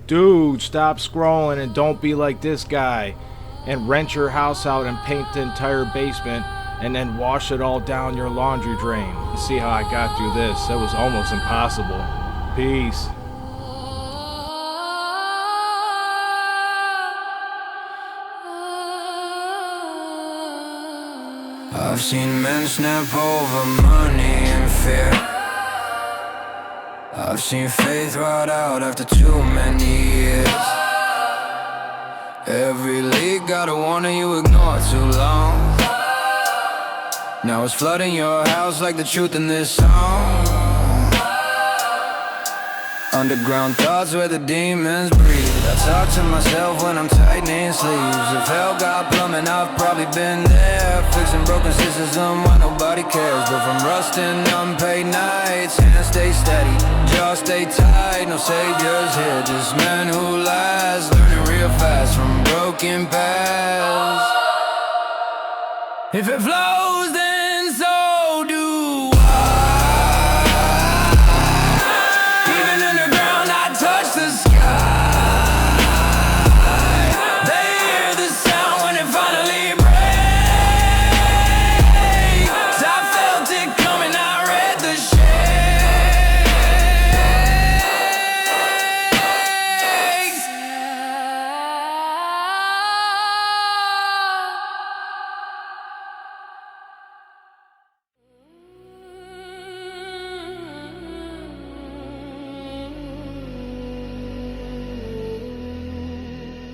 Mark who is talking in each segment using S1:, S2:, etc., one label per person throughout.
S1: Dude, stop scrolling and don't be like this guy. And rent your house out and paint the entire basement and then wash it all down your laundry drain. You see how I got through this? That was almost impossible. Peace.
S2: I've seen men snap over money and fear. I've seen faith rot out after too many years. Every leak got a warning you ignore too long. Now it's flooding your house like the truth in this song. Underground thoughts where the demons breathe. I talk to myself when I'm tightening sleeves. If hell got plumbing, I've probably been there, fixing broken systems why nobody cares. But from rusting unpaid nights, hands stay steady, jaws stay tight. No saviors here, just men who last, learning real fast from broken paths. If it flows, then so do I. Even underground, I touch the sky. They hear the sound when it finally breaks. I felt it coming, I read the shakes.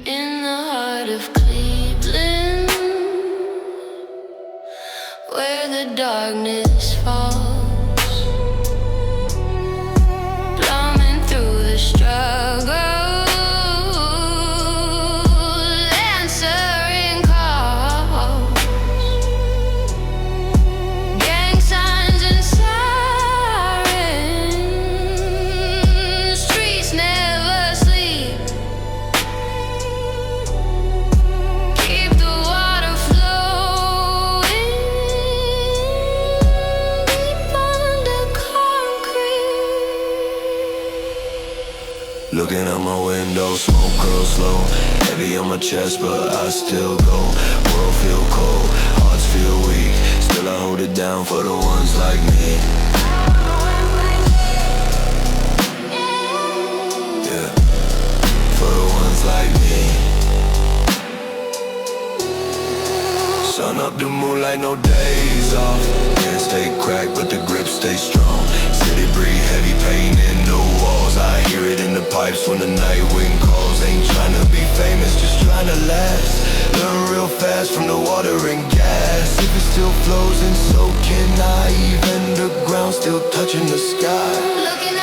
S3: In the heart of Cleveland, where the darkness falls, plumbing through the struggle, answering calls, gang signs and sirens, streets never sleep. Keep the water flowing deep under concrete.
S2: Looking out my window, smoke curls slow, heavy on my chest, but I still go. World feel cold, hearts feel weak, still I hold it down for the ones like me. Yeah, for the ones like me. Sun up the moonlight, no days off. Can't stay cracked, but the grip stay strong. City breathe heavy, pain in the walls. I hear it in the pipes when the night wind calls. Ain't trying to be famous, just trying to last. Learn real fast from the water and gas. If it still flows, and so can I. Even the ground still touching the sky.
S3: Looking